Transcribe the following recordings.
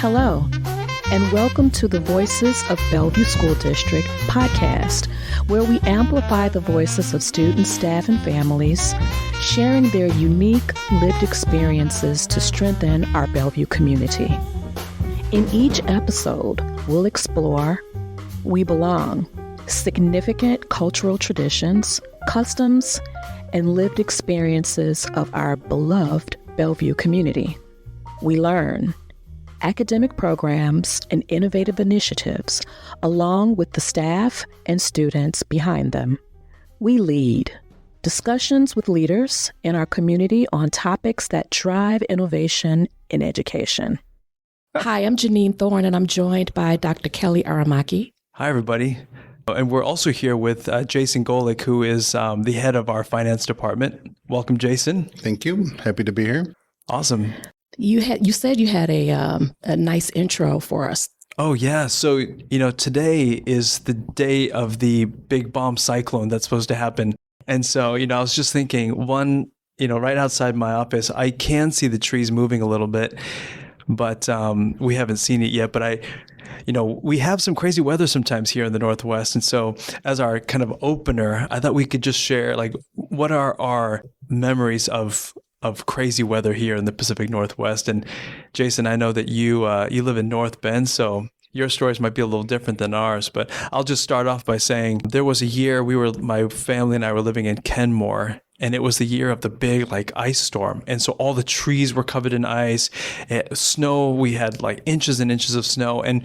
Hello, and welcome to the Voices of Bellevue School District podcast, where we amplify the voices of students, staff, and families, sharing their unique lived experiences to strengthen our Bellevue community. In each episode, we'll explore We Belong, significant cultural traditions, customs, and lived experiences of our beloved Bellevue community. We learn academic programs and innovative initiatives, along with the staff and students behind them. We lead discussions with leaders in our community on topics that drive innovation in education. Hi, I'm Janine Thorne, and I'm joined by Dr. Kelly Aramaki. Hi, everybody. And we're also here with Jason Golec, who is the head of our finance department. Welcome, Jason. Thank you. Happy to be here. Awesome. You said you had a nice intro for us. Oh, yeah. So, today is the day of the big bomb cyclone that's supposed to happen. And so, I was just thinking, right outside my office, I can see the trees moving a little bit, but we haven't seen it yet. But we have some crazy weather sometimes here in the Northwest. And so as our kind of opener, I thought we could just share, what are our memories of crazy weather here in the Pacific Northwest. And Jason, I know that you live in North Bend, so your stories might be a little different than ours, but I'll just start off by saying there was a year my family and I were living in Kenmore, and it was the year of the big ice storm. And so all the trees were covered in ice, snow, we had inches and inches of snow, and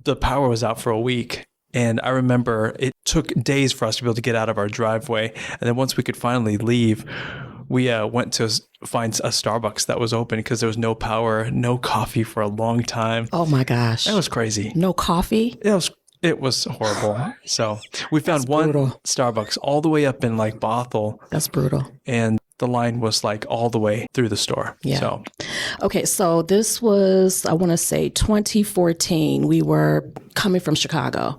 the power was out for a week. And I remember it took days for us to be able to get out of our driveway. And then once we could finally leave, we went to find a Starbucks that was open because there was no power, no coffee for a long time. Oh my gosh. That was crazy. No coffee? It was horrible. So we found one Starbucks all the way up in Bothell. That's brutal. And the line was all the way through the store. Yeah. So. Okay, so this was, I want to say 2014. We were coming from Chicago,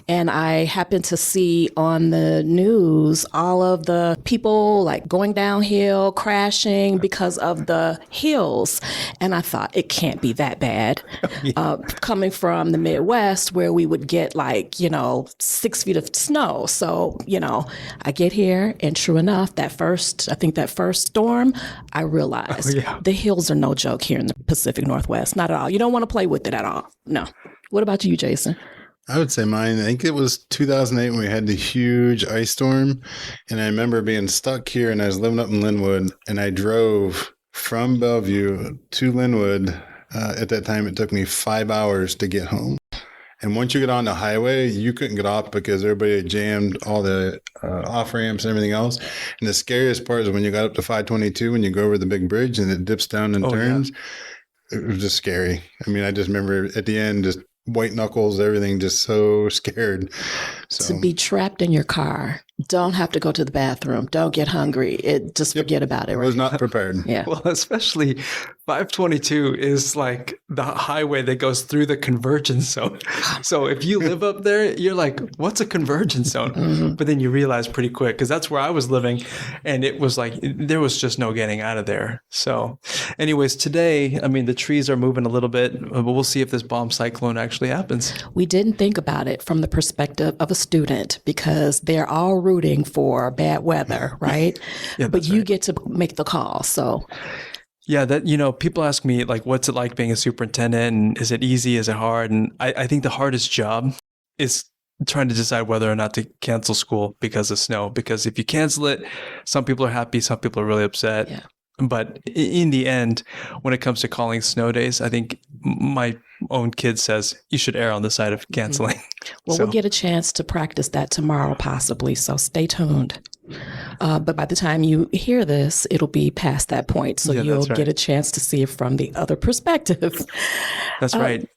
and I happened to see on the news all of the people going downhill, crashing because of the hills. And I thought, it can't be that bad. Yeah. Coming from the Midwest, where we would get 6 feet of snow. So, I get here, and true enough, that first storm, I realized the hills are no joke here in the Pacific Northwest. Not at all. You don't want to play with it at all. No. What about you, Jason? I would say mine, I think it was 2008 when we had the huge ice storm. And I remember being stuck here, and I was living up in Linwood, and I drove from Bellevue to Linwood. At that time, it took me 5 hours to get home. And once you get on the highway, you couldn't get off because everybody had jammed all the off ramps and everything else. And the scariest part is when you got up to 522, when you go over the big bridge and it dips down and turns. Yeah. It was just scary. I mean, I just remember at the end, just white knuckles, everything, just so scared. So. To be trapped in your car, don't have to go to the bathroom, don't get hungry. Forget about it. I was not prepared. Yeah. Well, especially 522 is the highway that goes through the convergence zone. So if you live up there, you're like, what's a convergence zone? Mm-hmm. But then you realize pretty quick, because that's where I was living, and it was there was just no getting out of there. So anyways, today, the trees are moving a little bit, but we'll see if this bomb cyclone actually happens. We didn't think about it from the perspective of a student, because they're all rooting for bad weather, right? Yeah, but you get to make the call. So yeah, that, people ask me what's it like being a superintendent, and is it easy? Is it hard? And I think the hardest job is trying to decide whether or not to cancel school because of snow. Because if you cancel it, some people are happy, some people are really upset. Yeah. But in the end, when it comes to calling snow days, I think my own kid says you should err on the side of canceling. Mm-hmm. Well, we'll get a chance to practice that tomorrow, possibly. So stay tuned. But by the time you hear this, it'll be past that point. So you'll get a chance to see it from the other perspective. That's right.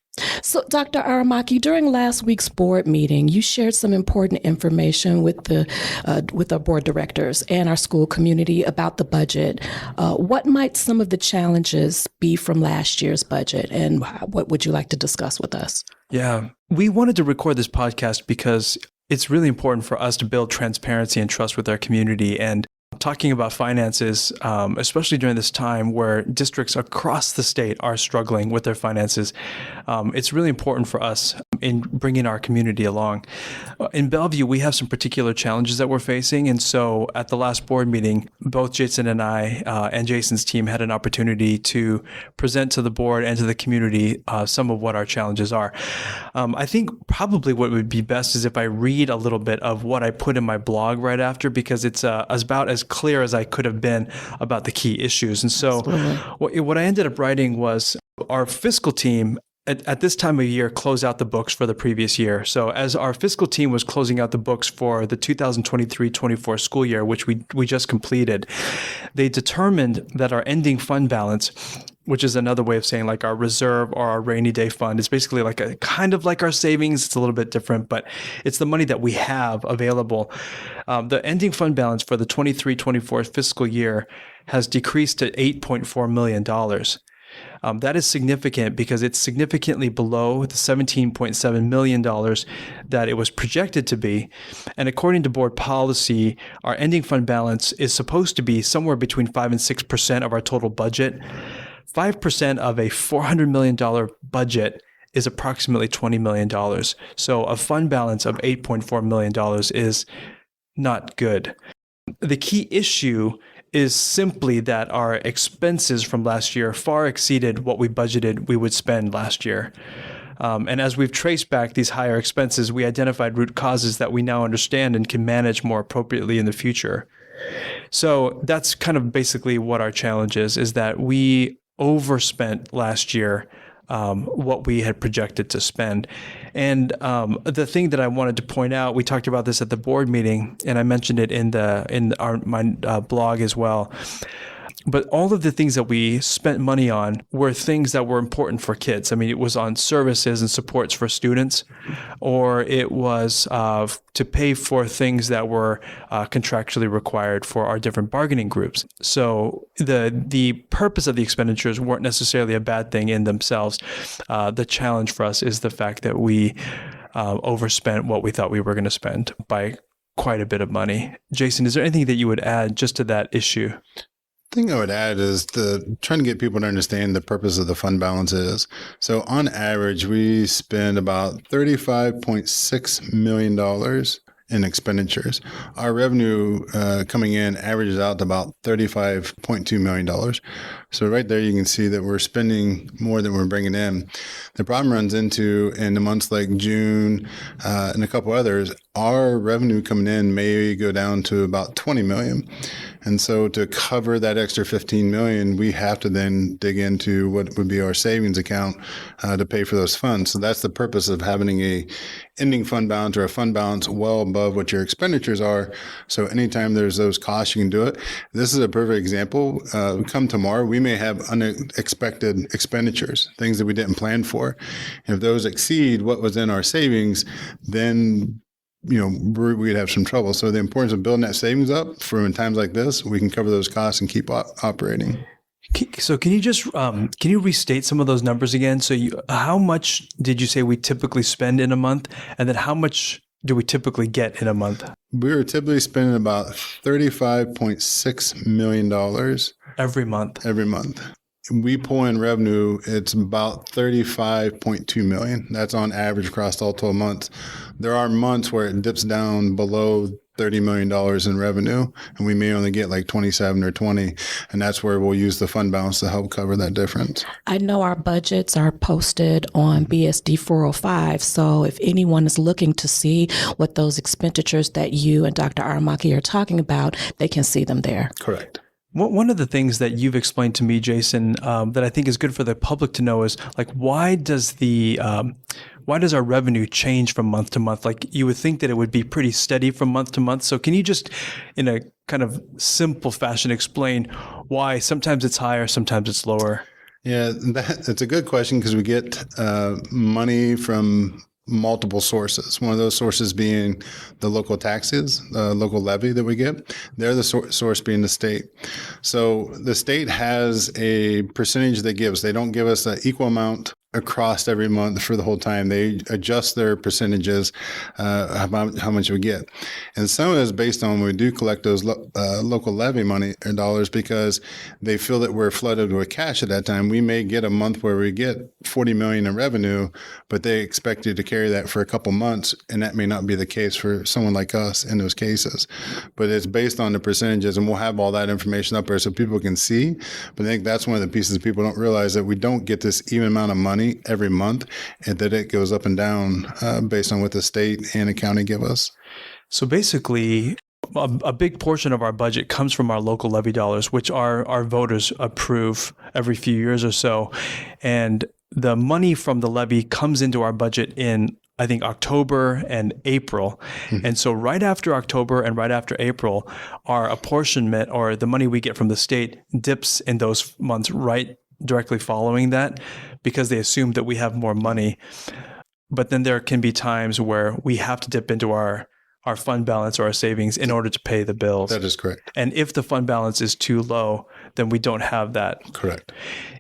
So, Dr. Aramaki, during last week's board meeting, you shared some important information with our board directors and our school community about the budget. What might some of the challenges be from last year's budget, and what would you like to discuss with us? Yeah, we wanted to record this podcast because it's really important for us to build transparency and trust with our community. And talking about finances, especially during this time where districts across the state are struggling with their finances. It's really important for us in bringing our community along. In Bellevue, we have some particular challenges that we're facing. And so at the last board meeting, both Jason and I and Jason's team had an opportunity to present to the board and to the community some of what our challenges are. I think probably what would be best is if I read a little bit of what I put in my blog right after, because it's about as clear as I could have been about the key issues. And so what I ended up writing was our fiscal team at this time of year close out the books for the previous year. So as our fiscal team was closing out the books for the 2023-24 school year, which we just completed, they determined that our ending fund balance, which is another way of saying like our reserve or our rainy day fund, is basically like a kind of like our savings. It's a little bit different, but it's the money that we have available. The ending fund balance for the 23-24 fiscal year has decreased to $8.4 million. That is significant because it's significantly below the $17.7 million that it was projected to be. And according to board policy, our ending fund balance is supposed to be somewhere between 5 and 6% of our total budget. 5% of a $400 million budget is approximately $20 million. So a fund balance of $8.4 million is not good. The key issue is simply that our expenses from last year far exceeded what we budgeted we would spend last year. And as we've traced back these higher expenses, we identified root causes that we now understand and can manage more appropriately in the future. So that's kind of basically what our challenge is that we overspent last year what we had projected to spend. And the thing that I wanted to point out, we talked about this at the board meeting, and I mentioned it in my blog as well. But all of the things that we spent money on were things that were important for kids. I mean, it was on services and supports for students, or it was to pay for things that were contractually required for our different bargaining groups. So the purpose of the expenditures weren't necessarily a bad thing in themselves. The challenge for us is the fact that we overspent what we thought we were going to spend by quite a bit of money. Jason, is there anything that you would add just to that issue? Thing I would add is trying to get people to understand the purpose of the fund balance is. So on average, we spend about $35.6 million in expenditures. Our revenue coming in averages out to about $35.2 million. So right there, you can see that we're spending more than we're bringing in. The problem runs into in the months like June and a couple others, our revenue coming in may go down to about $20 million. And so to cover that extra $15 million, we have to then dig into what would be our savings account to pay for those funds. So that's the purpose of having a ending fund balance or a fund balance well above what your expenditures are. So anytime there's those costs, you can do it. This is a perfect example. Come tomorrow, we may have unexpected expenditures, things that we didn't plan for. And if those exceed what was in our savings, then we'd have some trouble. So the importance of building that savings up for in times like this, we can cover those costs and keep operating. So can you just can you restate some of those numbers again? So how much did you say we typically spend in a month, and then how much do we typically get in a month? We were typically spending about $35.6 million every month. Every month. We pull in revenue, it's about $35.2 million. That's on average across all 12 months. There are months where it dips down below $30 million in revenue, and we may only get like 27 or 20, and that's where we'll use the fund balance to help cover that difference. I know our budgets are posted on BSD 405, so if anyone is looking to see what those expenditures that you and Dr. Aramaki are talking about, they can see them there. Correct. One of the things that you've explained to me, Jason, that I think is good for the public to know is like, why does our revenue change from month to month? Like you would think that it would be pretty steady from month to month. So can you just, in a kind of simple fashion, explain why sometimes it's higher, sometimes it's lower? Yeah, that's a good question because we get money from multiple sources. One of those sources being the local taxes, local levy that we get. They're the source being the state. So the state has a percentage they give us. They don't give us an equal amount across every month for the whole time. They adjust their percentages, about how much we get. And some of it is based on when we do collect those local levy money or dollars, because they feel that we're flooded with cash at that time. We may get a month where we get 40 million in revenue, but they expect you to carry that for a couple months. And that may not be the case for someone like us in those cases. But it's based on the percentages, and we'll have all that information up there so people can see. But I think that's one of the pieces people don't realize, that we don't get this even amount of money every month, and that it goes up and down based on what the state and the county give us. So basically, a big portion of our budget comes from our local levy dollars, which our voters approve every few years or so. And the money from the levy comes into our budget in, I think, October and April. Mm-hmm. And so right after October and right after April, our apportionment, or the money we get from the state, dips in those months right directly following that, because they assume that we have more money. But then there can be times where we have to dip into our fund balance or our savings in order to pay the bills. That is correct. And if the fund balance is too low, then we don't have that. Correct.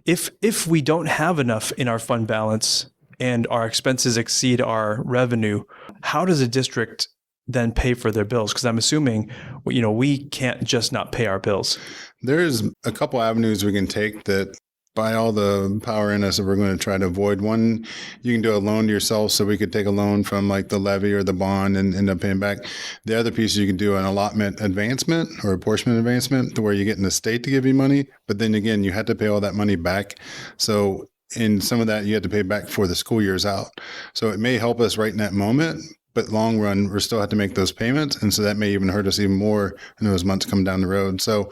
If we don't have enough in our fund balance and our expenses exceed our revenue, how does a district then pay for their bills? Because I'm assuming, we can't just not pay our bills. There's a couple avenues we can take that, by all the power in us, that we're going to try to avoid. One, you can do a loan to yourself, so we could take a loan from like the levy or the bond and end up paying back. The other piece, you can do an allotment advancement or apportionment advancement, to where you get in the state to give you money, but then again, you have to pay all that money back. So in some of that, you have to pay back before the school year's out. So it may help us right in that moment, but long run, we still have to make those payments. And so that may even hurt us even more in those months come down the road. So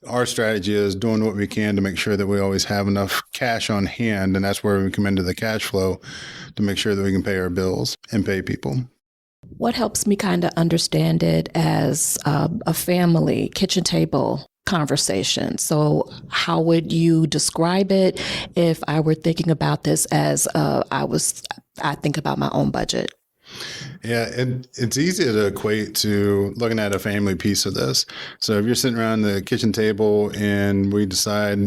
our strategy is doing what we can to make sure that we always have enough cash on hand. And that's where we come into the cash flow, to make sure that we can pay our bills and pay people. What helps me kind of understand it as a family kitchen table conversation. So how would you describe it if I were thinking about this as I think about my own budget? Yeah, it's easy to equate to looking at a family piece of this. So if you're sitting around the kitchen table and we decide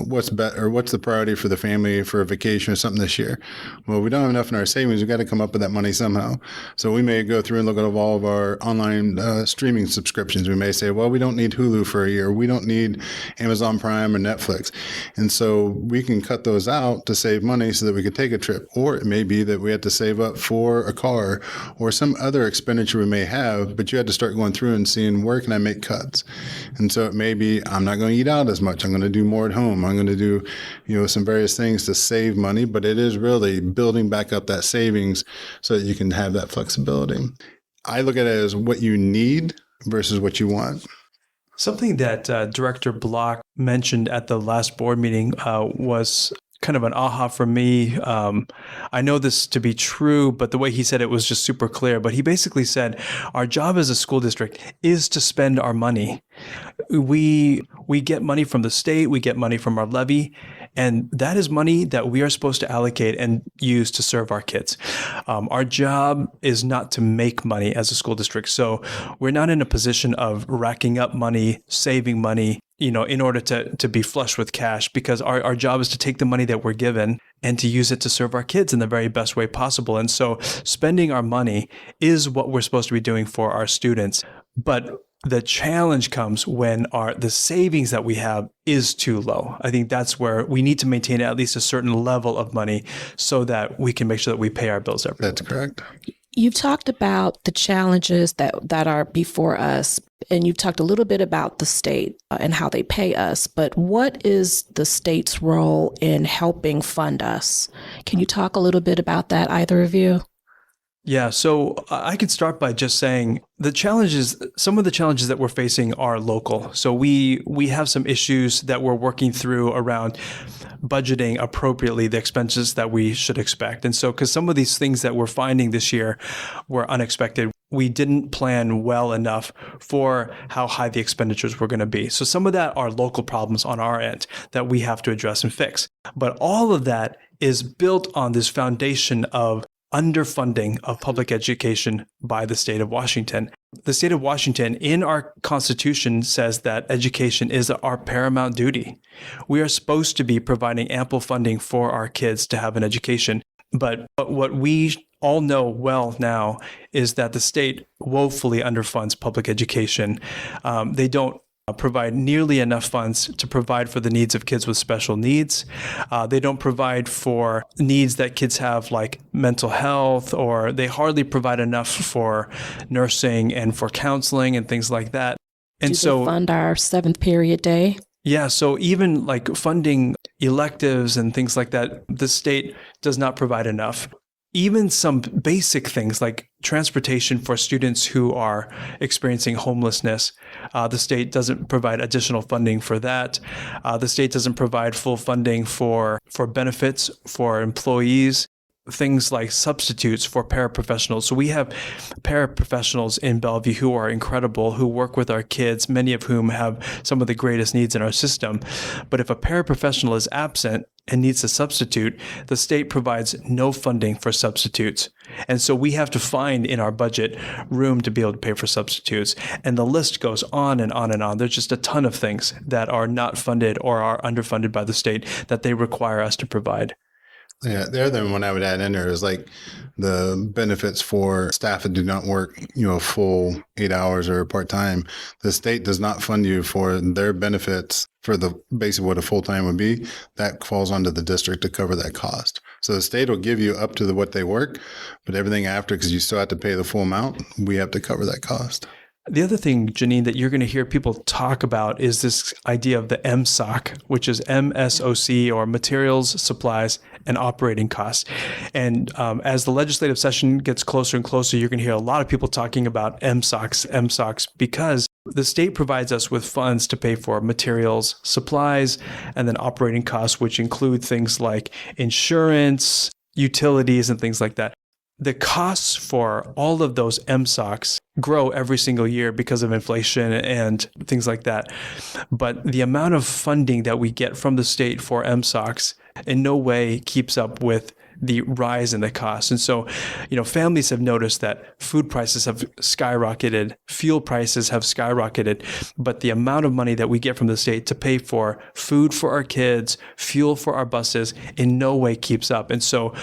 what's the priority for the family for a vacation or something this year, well, we don't have enough in our savings. We've got to come up with that money somehow. So we may go through and look at all of our online streaming subscriptions. We may say, well, we don't need Hulu for a year. We don't need Amazon Prime or Netflix. And so we can cut those out to save money so that we could take a trip. Or it may be that we have to save up for a car or some other expenditure we may have, but you had to start going through and seeing, where can I make cuts? And so it may be, I'm not going to eat out as much. I'm going to do more at home. I'm going to do, some various things to save money, but it is really building back up that savings so that you can have that flexibility. I look at it as what you need versus what you want. Something that Director Block mentioned at the last board meeting was kind of an aha for me. I know this to be true, but the way he said it was just super clear. But he basically said, our job as a school district is to spend our money. We get money from the state, we get money from our levy, and that is money that we are supposed to allocate and use to serve our kids. Our job is not to make money as a school district. So we're not in a position of racking up money, saving money, in order to be flush with cash, because our job is to take the money that we're given and to use it to serve our kids in the very best way possible. And so spending our money is what we're supposed to be doing for our students. But the challenge comes when the savings that we have is too low. I think that's where we need to maintain at least a certain level of money so that we can make sure that we pay our bills every month. That's correct. You've talked about the challenges that are before us, and you've talked a little bit about the state and how they pay us, but what is the state's role in helping fund us? Can you talk a little bit about that, either of you? Yeah, so I can start by just saying some of the challenges that we're facing are local. So we have some issues that we're working through around budgeting appropriately the expenses that we should expect. And so, because some of these things that we're finding this year were unexpected, we didn't plan well enough for how high the expenditures were going to be. So some of that are local problems on our end that we have to address and fix. But all of that is built on this foundation of underfunding of public education by the state of Washington. The state of Washington, in our Constitution, says that education is our paramount duty. We are supposed to be providing ample funding for our kids to have an education. But what we all know well now is that the state woefully underfunds public education. They don't provide nearly enough funds to provide for the needs of kids with special needs. They don't provide for needs that kids have like mental health, or they hardly provide enough for nursing and for counseling and things like that. And Do they fund our 7th period day? Yeah, so even like funding electives and things like that, the state does not provide enough. Even some basic things like transportation for students who are experiencing homelessness, the state doesn't provide additional funding for that. The state doesn't provide full funding for benefits for employees, things like substitutes for paraprofessionals. So we have paraprofessionals in Bellevue who are incredible, who work with our kids, many of whom have some of the greatest needs in our system. But if a paraprofessional is absent and needs a substitute, the state provides no funding for substitutes. And so we have to find in our budget room to be able to pay for substitutes. And the list goes on and on and on. There's just a ton of things that are not funded or are underfunded by the state that they require us to provide. Yeah, the other one I would add in there is like the benefits for staff that do not work, full 8 hours or part-time. The state does not fund you for their benefits for the basically what a full-time would be. That falls onto the district to cover that cost. So the state will give you up to what they work, but everything after, because you still have to pay the full amount, we have to cover that cost. The other thing, Janine, that you're going to hear people talk about is this idea of the MSOC, which is MSOC, or Materials, Supplies, and Operating Costs. And as the legislative session gets closer and closer, you're going to hear a lot of people talking about MSOCs, because the state provides us with funds to pay for materials, supplies, and then operating costs, which include things like insurance, utilities, and things like that. The costs for all of those MSOCs grow every single year because of inflation and things like that. But the amount of funding that we get from the state for MSOCs in no way keeps up with the rise in the cost. And so, families have noticed that food prices have skyrocketed, fuel prices have skyrocketed, but the amount of money that we get from the state to pay for food for our kids, fuel for our buses, in no way keeps up. And so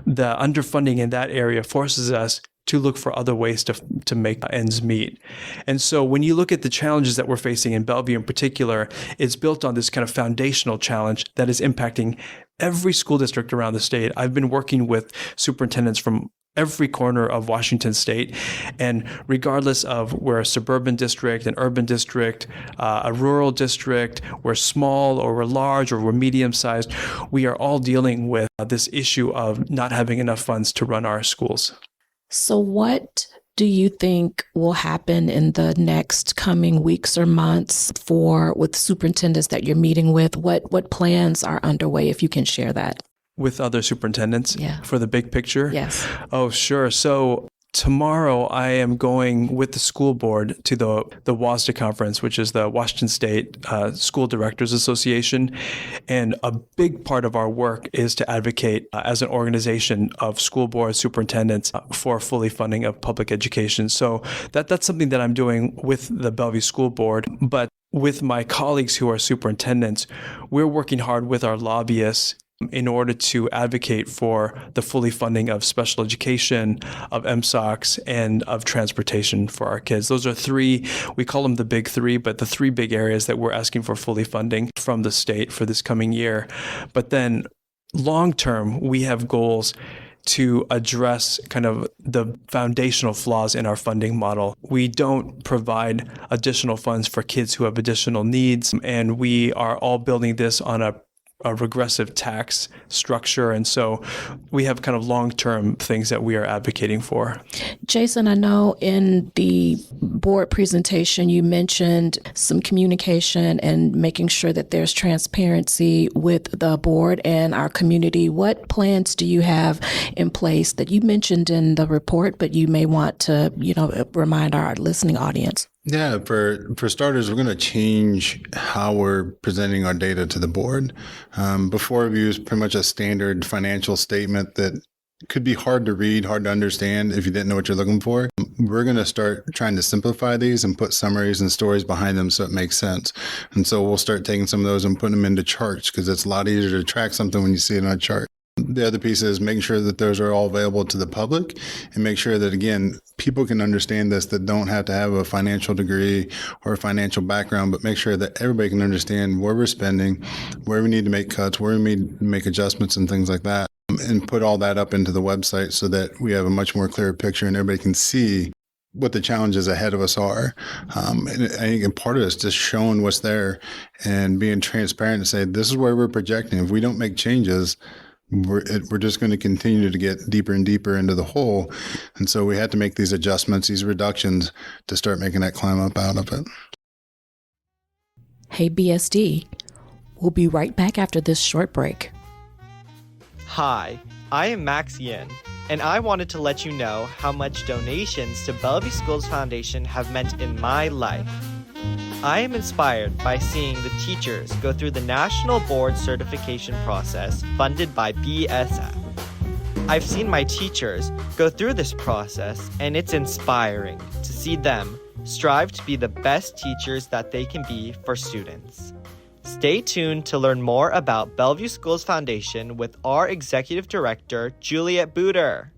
the underfunding in that area forces us to look for other ways to make ends meet. And so when you look at the challenges that we're facing in Bellevue in particular, it's built on this kind of foundational challenge that is impacting every school district around the state. I've been working with superintendents from every corner of Washington state, and regardless of we're a suburban district, an urban district, a rural district, we're small or we're large or we're medium-sized, we are all dealing with this issue of not having enough funds to run our schools. So what do you think will happen in the next coming weeks or months with superintendents that you're meeting with? What plans are underway, if you can share that? With other superintendents? Yeah. For the big picture? Yes. Oh, sure. So tomorrow I am going with the school board to the WASDA conference, which is the Washington State School Directors Association. And a big part of our work is to advocate as an organization of school board superintendents for fully funding of public education. So that's something that I'm doing with the Bellevue School Board. But with my colleagues who are superintendents, we're working hard with our lobbyists in order to advocate for the fully funding of special education, of MSOCs, and of transportation for our kids. Those are three, we call them the big three, but the three big areas that we're asking for fully funding from the state for this coming year. But then long term, we have goals to address kind of the foundational flaws in our funding model. We don't provide additional funds for kids who have additional needs, and we are all building this on a regressive tax structure. And so we have kind of long-term things that we are advocating for. Jason, I know in the board presentation, you mentioned some communication and making sure that there's transparency with the board and our community. What plans do you have in place that you mentioned in the report, but you may want to, remind our listening audience? Yeah, for starters, we're going to change how we're presenting our data to the board. Before, we used pretty much a standard financial statement that could be hard to read, hard to understand if you didn't know what you're looking for. We're going to start trying to simplify these and put summaries and stories behind them so it makes sense. And so we'll start taking some of those and putting them into charts because it's a lot easier to track something when you see it on a chart. The other piece is making sure that those are all available to the public and make sure that, again, people can understand this that don't have to have a financial degree or a financial background, but make sure that everybody can understand where we're spending, where we need to make cuts, where we need to make adjustments and things like that, and put all that up into the website so that we have a much more clear picture and everybody can see what the challenges ahead of us are. And I think part of it is just showing what's there and being transparent and say, this is where we're projecting. If we don't make changes, we're just going to continue to get deeper and deeper into the hole. And so we had to make these adjustments, these reductions to start making that climb up out of it. Hey, BSD, we'll be right back after this short break. Hi, I am Max Yin, and I wanted to let you know how much donations to Bellevue Schools Foundation have meant in my life. I am inspired by seeing the teachers go through the National Board Certification process funded by BSD. I've seen my teachers go through this process, and it's inspiring to see them strive to be the best teachers that they can be for students. Stay tuned to learn more about Bellevue Schools Foundation with our Executive Director, Juliet Booter.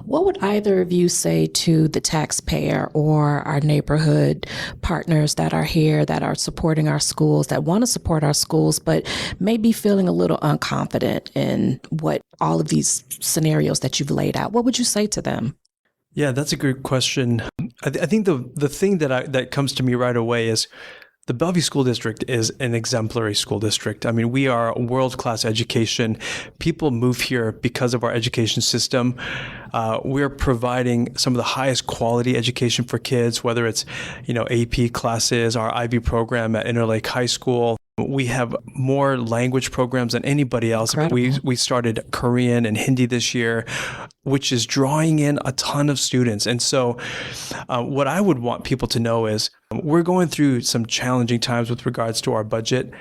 What would either of you say to the taxpayer or our neighborhood partners that are here, that are supporting our schools, that want to support our schools, but may be feeling a little unconfident in what all of these scenarios that you've laid out? What would you say to them? Yeah, that's a good question. I think the thing that comes to me right away is the Bellevue School District is an exemplary school district. I mean, we are a world-class education. People move here because of our education system. We're providing some of the highest quality education for kids, whether it's, AP classes, our IB program at Interlake High School. We have more language programs than anybody else. Incredible. We started Korean and Hindi this year, which is drawing in a ton of students. And so what I would want people to know is we're going through some challenging times with regards to our budget,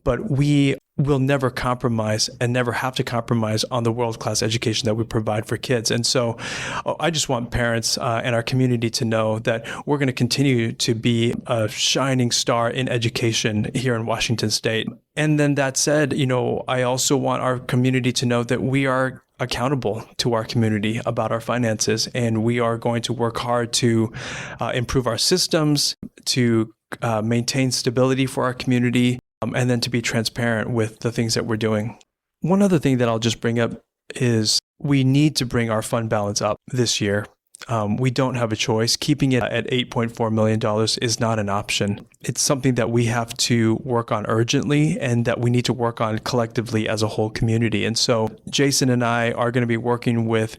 but we will never compromise and never have to compromise on the world-class education that we provide for kids. And so I just want parents and our community to know that we're going to continue to be a shining star in education here in Washington State. And then that said, I also want our community to know that we are accountable to our community about our finances, and we are going to work hard to improve our systems, to maintain stability for our community, and then to be transparent with the things that we're doing. One other thing that I'll just bring up is we need to bring our fund balance up this year. We don't have a choice. Keeping it at $8.4 million is not an option. It's something that we have to work on urgently and that we need to work on collectively as a whole community. And so Jason and I are going to be working with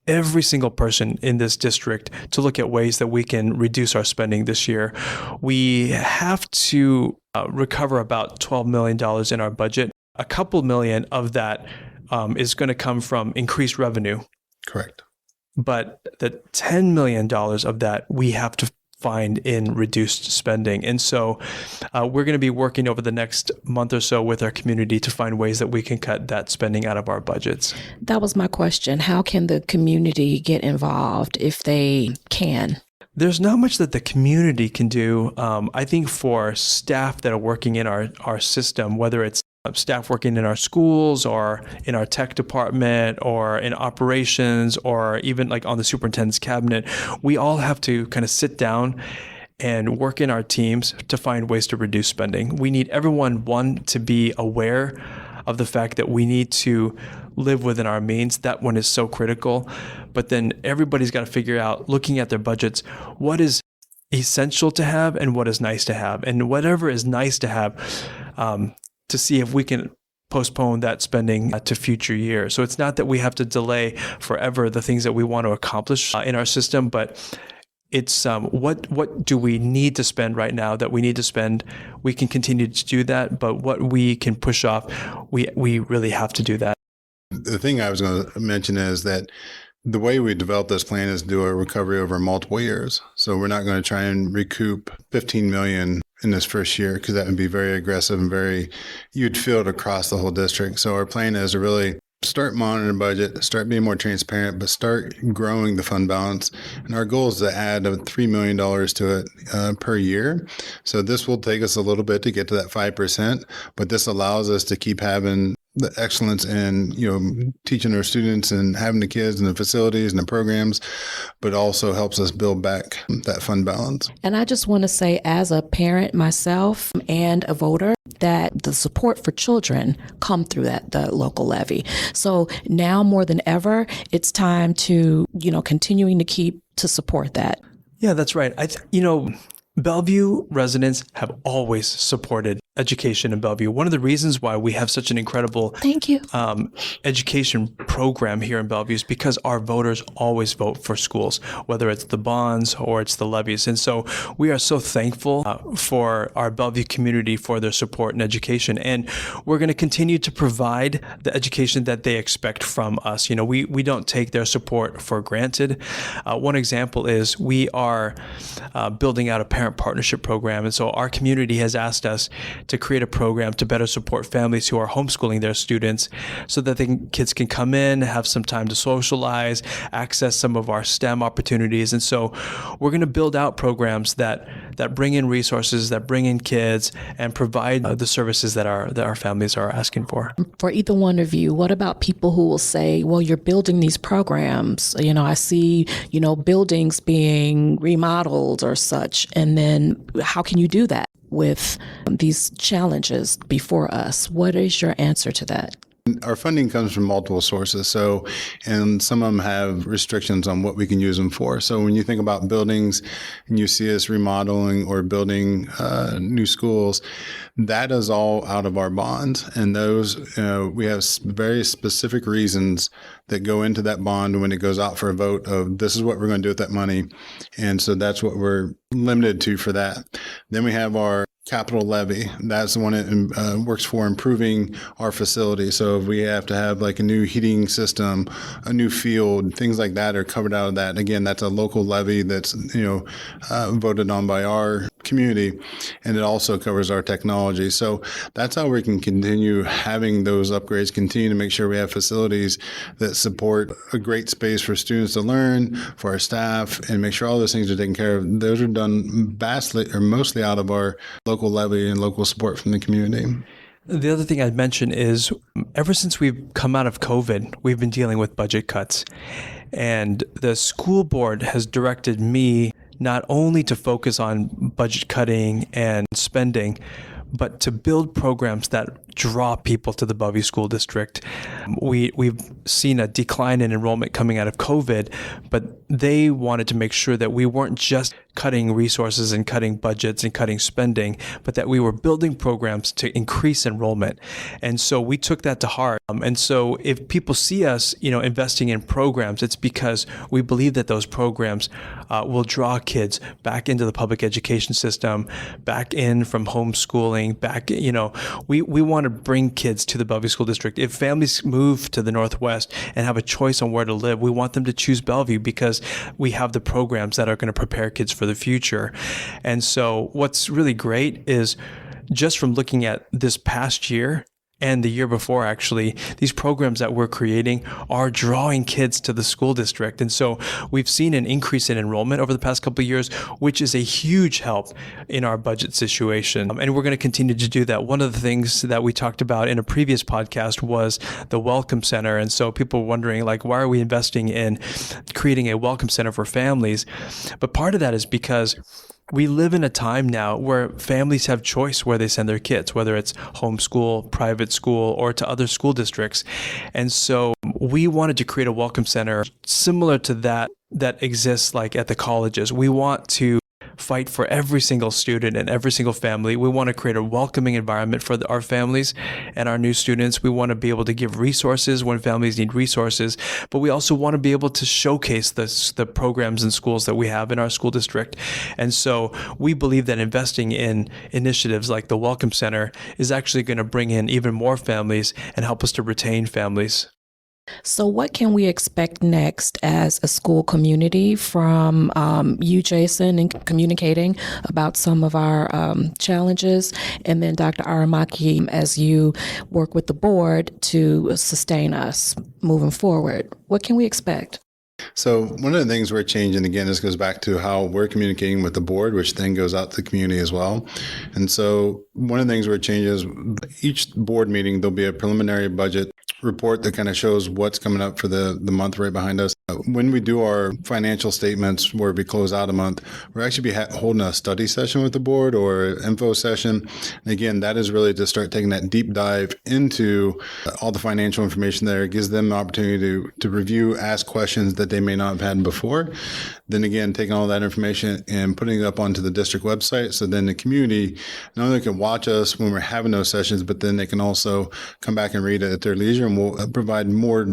every single person in this district to look at ways that we can reduce our spending this year. We have to recover about $12 million in our budget. A couple million of that is going to come from increased revenue. Correct. But the $10 million of that we have to find in reduced spending. And so we're going to be working over the next month or so with our community to find ways that we can cut that spending out of our budgets. That was my question. How can the community get involved if they can? There's not much that the community can do. I think for staff that are working in our system, whether it's staff working in our schools or in our tech department or in operations or even like on the superintendent's cabinet, we all have to kind of sit down and work in our teams to find ways to reduce spending. We need everyone, one, to be aware of the fact that we need to live within our means. That one is so critical. But then everybody's got to figure out, looking at their budgets, what is essential to have and what is nice to have. And whatever is nice to have, to see if we can postpone that spending to future years. So it's not that we have to delay forever the things that we want to accomplish in our system, but it's what do we need to spend right now that we need to spend? We can continue to do that, but what we can push off, we really have to do that. The thing I was going to mention is that The way we developed this plan is to do a recovery over multiple years. So we're not going to try and recoup 15 million in this first year, because that would be very aggressive and you'd feel it across the whole district. So our plan is to really start monitoring the budget, start being more transparent, but start growing the fund balance. And our goal is to add $3 million to it per year. So this will take us a little bit to get to that 5%, but this allows us to keep having the excellence in, teaching our students and having the kids and the facilities and the programs, but also helps us build back that fund balance. And I just want to say, as a parent myself and a voter, that the support for children come through the local levy. So now more than ever, it's time to, continuing to support that. Yeah, that's right. Bellevue residents have always supported education in Bellevue. One of the reasons why we have such an incredible Thank you. Education program here in Bellevue is because our voters always vote for schools, whether it's the bonds or it's the levies. And so we are so thankful for our Bellevue community for their support in education. And we're going to continue to provide the education that they expect from us. We don't take their support for granted. One example is we are building out a parent partnership program. And so our community has asked us to create a program to better support families who are homeschooling their students so that kids can come in, have some time to socialize, access some of our STEM opportunities. And so we're going to build out programs that bring in resources, that bring in kids, and provide the services that our families are asking for. For either one of you, what about people who will say, well, you're building these programs, I see, buildings being remodeled or such, and then how can you do that with these challenges before us? What is your answer to that? Our funding comes from multiple sources. And some of them have restrictions on what we can use them for. So when you think about buildings and you see us remodeling or building new schools, that is all out of our bonds. And those, we have very specific reasons that go into that bond when it goes out for a vote of this is what we're going to do with that money. And so that's what we're limited to for that. Then we have our capital levy. That's the one that works for improving our facility. So if we have to have like a new heating system, a new field, things like that are covered out of that. Again, that's a local levy that's, voted on by our community, and it also covers our technology. So that's how we can continue having those upgrades, continue to make sure we have facilities that support a great space for students to learn, for our staff, and make sure all those things are taken care of. Those are done mostly out of our local levy and local support from the community. The other thing I'd mention is ever since we've come out of COVID, we've been dealing with budget cuts. And the school board has directed me not only to focus on budget cutting and spending, but to build programs that draw people to the Bellevue School District. We've seen a decline in enrollment coming out of COVID, but they wanted to make sure that we weren't just cutting resources and cutting budgets and cutting spending, but that we were building programs to increase enrollment. And so we took that to heart. And so if people see us, investing in programs, it's because we believe that those programs will draw kids back into the public education system, back in from homeschooling, back, we want to bring kids to the Bellevue School District. If families move to the Northwest and have a choice on where to live, we want them to choose Bellevue because we have the programs that are going to prepare kids for the future. And so what's really great is just from looking at this past year and the year before, actually, these programs that we're creating are drawing kids to the school district. And so we've seen an increase in enrollment over the past couple of years, which is a huge help in our budget situation. And we're going to continue to do that. One of the things that we talked about in a previous podcast was the Welcome Center. And so people were wondering, why are we investing in creating a Welcome Center for families? But part of that is because we live in a time now where families have choice where they send their kids, whether it's homeschool, private school, or to other school districts. And so we wanted to create a welcome center similar to that exists at the colleges. We want to fight for every single student and every single family. We want to create a welcoming environment for our families and our new students. We want to be able to give resources when families need resources, but we also want to be able to showcase the programs and schools that we have in our school district. And so we believe that investing in initiatives like the Welcome Center is actually going to bring in even more families and help us to retain families. So what can we expect next as a school community from you, Jason, in communicating about some of our challenges, and then Dr. Aramaki as you work with the board to sustain us moving forward? What can we expect? So one of the things we're changing, again, this goes back to how we're communicating with the board, which then goes out to the community as well. And so one of the things we're changing is each board meeting, there'll be a preliminary budget report that kind of shows what's coming up for the month right behind us. When we do our financial statements where we close out a month, we're actually holding a study session with the board or an info session. And again, that is really to start taking that deep dive into all the financial information there. It gives them the opportunity to review, ask questions that they may not have had before. Then again, taking all that information and putting it up onto the district website. So then the community not only can watch us when we're having those sessions, but then they can also come back and read it at their leisure, and we'll provide more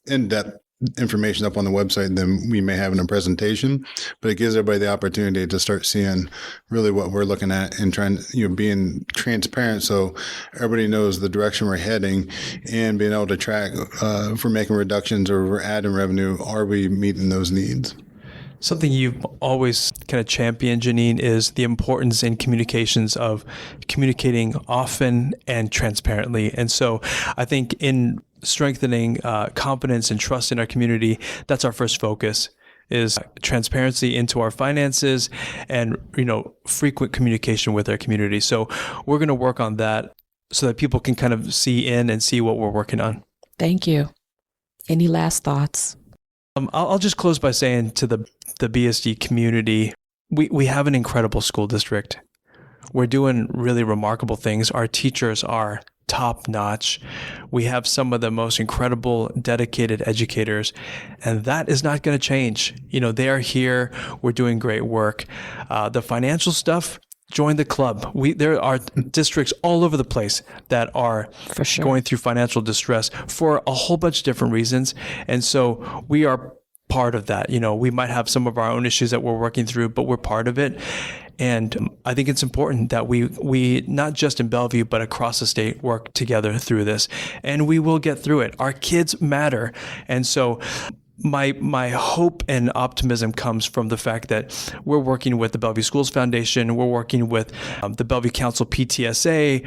in-depth information up on the website than we may have in a presentation. But it gives everybody the opportunity to start seeing really what we're looking at and trying, being transparent so everybody knows the direction we're heading, and being able to track if we're making reductions or we're adding revenue, are we meeting those needs? Something you've always kind of championed, Janine, is the importance in communications of communicating often and transparently. And so I think in strengthening confidence and trust in our community, that's our first focus, is transparency into our finances and, frequent communication with our community. So we're going to work on that so that people can kind of see in and see what we're working on. Thank you. Any last thoughts? I'll just close by saying to the BSD community, we have an incredible school district. We're doing really remarkable things. Our teachers are top notch. We have some of the most incredible, dedicated educators, and that is not going to change. They are here. We're doing great work. The financial stuff, join the club. There are districts all over the place that are for sure going through financial distress for a whole bunch of different reasons. And so we are part of that. We might have some of our own issues that we're working through, but we're part of it. And I think it's important that we not just in Bellevue, but across the state, work together through this, and we will get through it. Our kids matter. And so my hope and optimism comes from the fact that we're working with the Bellevue Schools Foundation. We're working with the Bellevue Council PTSA.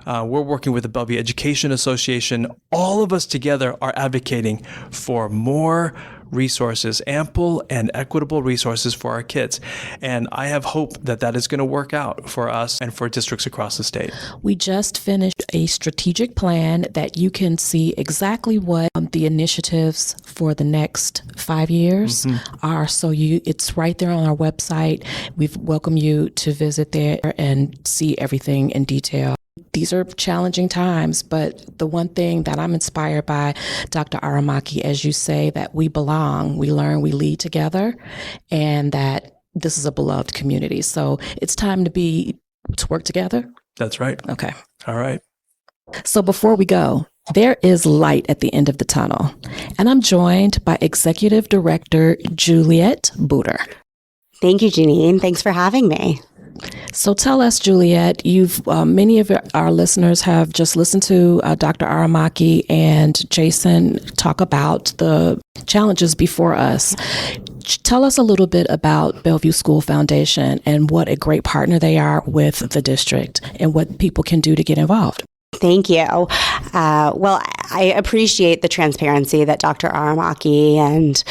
We're working with the Bellevue Education Association. All of us together are advocating for more resources, ample and equitable resources for our kids. And I have hope that that is going to work out for us and for districts across the state. We just finished a strategic plan that you can see exactly what the initiatives for the next 5 years are. So it's right there on our website. We welcome you to visit there and see everything in detail. These are challenging times, but the one thing that I'm inspired by, Dr. Aramaki, as you say, that we belong, we learn, we lead together, and that this is a beloved community. So it's time to work together. That's right. Okay. All right. So before we go, there is light at the end of the tunnel, and I'm joined by Executive Director Juliet Booter. Thank you, Janine. Thanks for having me. So tell us, Juliet, many of our listeners have just listened to Dr. Aramaki and Jason talk about the challenges before us. Tell us a little bit about Bellevue School Foundation and what a great partner they are with the district and what people can do to get involved. Thank you. Well, I appreciate the transparency that Dr. Aramaki and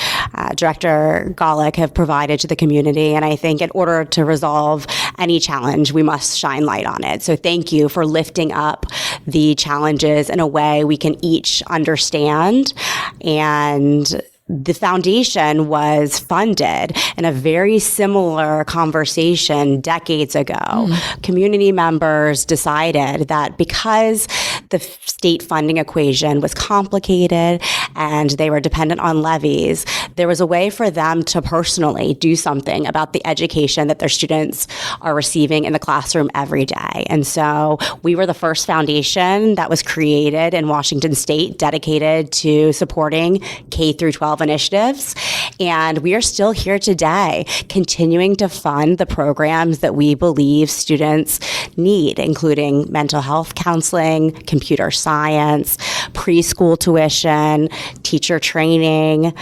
Director Golec have provided to the community. And I think in order to resolve any challenge, we must shine light on it. So thank you for lifting up the challenges in a way we can each understand. And the foundation was funded in a very similar conversation decades ago. Community members decided that because the state funding equation was complicated and they were dependent on levies, there was a way for them to personally do something about the education that their students are receiving in the classroom every day. And so we were the first foundation that was created in Washington State dedicated to supporting K through 12 initiatives. And we are still here today, continuing to fund the programs that we believe students need, including mental health counseling, computer computer science, preschool tuition, teacher training,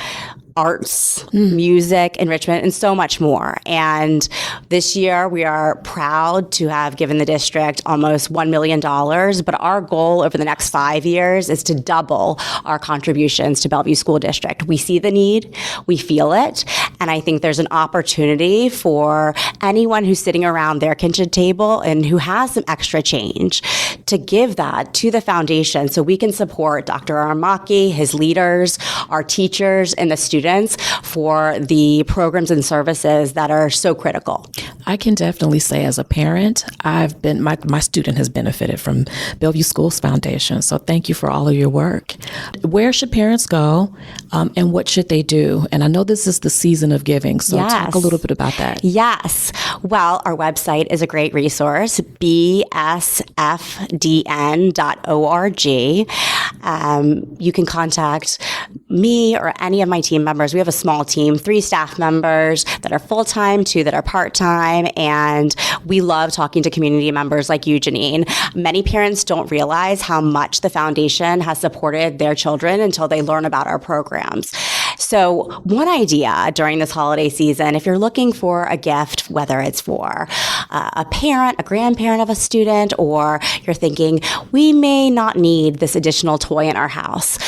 arts, music, enrichment, and so much more. And this year, we are proud to have given the district almost $1 million, but our goal over the next 5 years is to double our contributions to Bellevue School District. We see the need, we feel it, and I think there's an opportunity for anyone who's sitting around their kitchen table and who has some extra change to give that to the foundation so we can support Dr. Aramaki, his leaders, our teachers, and the students for the programs and services that are so critical. I can definitely say as a parent, my student has benefited from Bellevue Schools Foundation. So thank you for all of your work. Where should parents go and what should they do? And I know this is the season of giving, so talk a little bit about that. Yes. Well, our website is a great resource, bsfdn.org. You can contact me or any of my team members. We have a small team, 3 staff members that are full-time, 2 that are part-time, and we love talking to community members like you, Janine. Many parents don't realize how much the foundation has supported their children until they learn about our programs. So one idea during this holiday season, if you're looking for a gift, whether it's for a parent, a grandparent of a student, or you're thinking, we may not need this additional toy in our house,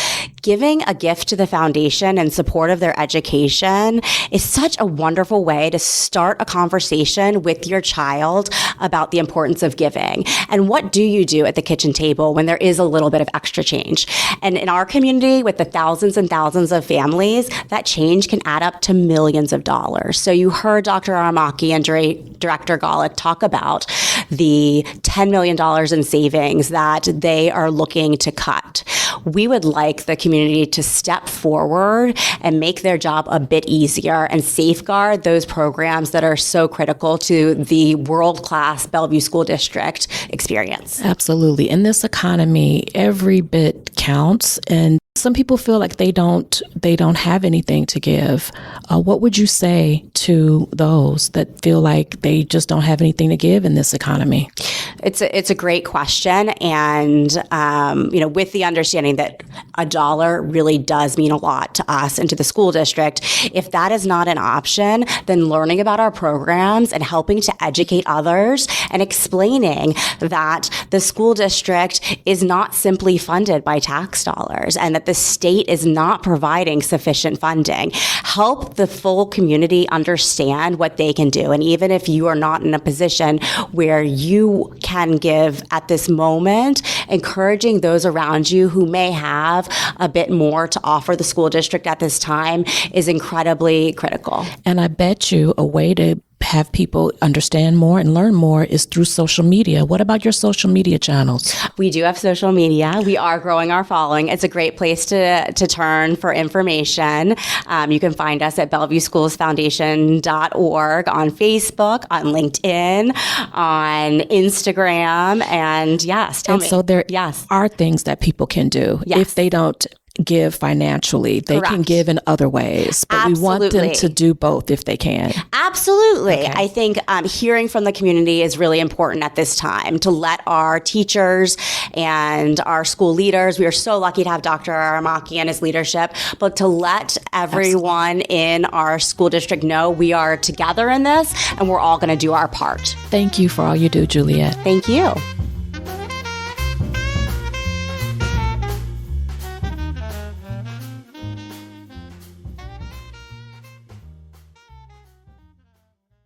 giving a gift to the foundation in support of their education is such a wonderful way to start a conversation with your child about the importance of giving. And what do you do at the kitchen table when there is a little bit of extra change? And in our community, with the thousands and thousands of families, that change can add up to millions of dollars. So you heard Dr. Aramaki and Director Golec talk about the $10 million in savings that they are looking to cut. We would like the community to step forward and make their job a bit easier and safeguard those programs that are so critical to the world-class Bellevue School District experience. Absolutely. In this economy, every bit counts, and some people feel like they don't have anything to give. What would you say to those that feel like they just don't have anything to give in this economy? It's a great question, and with the understanding that a dollar really does mean a lot to us and to the school district. If that is not an option, then learning about our programs and helping to educate others and explaining that the school district is not simply funded by tax dollars and that the state is not providing sufficient funding. Help the full community understand what they can do. And even if you are not in a position where you can give at this moment, encouraging those around you who may have a bit more to offer the school district at this time is incredibly critical. And I bet you a way to have people understand more and learn more is through social media. What about your social media channels? We do have social media. We are growing our following. It's a great place to turn for information. You can find us at BellevueSchoolsFoundation.org on Facebook, on LinkedIn, on Instagram, and so there are things that people can do if they don't give financially. They can give in other ways, but we want them to do both if they can. Absolutely. Okay. I think hearing from the community is really important at this time to let our teachers and our school leaders, we are so lucky to have Dr. Aramaki and his leadership, but to let everyone in our school district know we are together in this and we're all going to do our part. Thank you for all you do, Juliet. Thank you.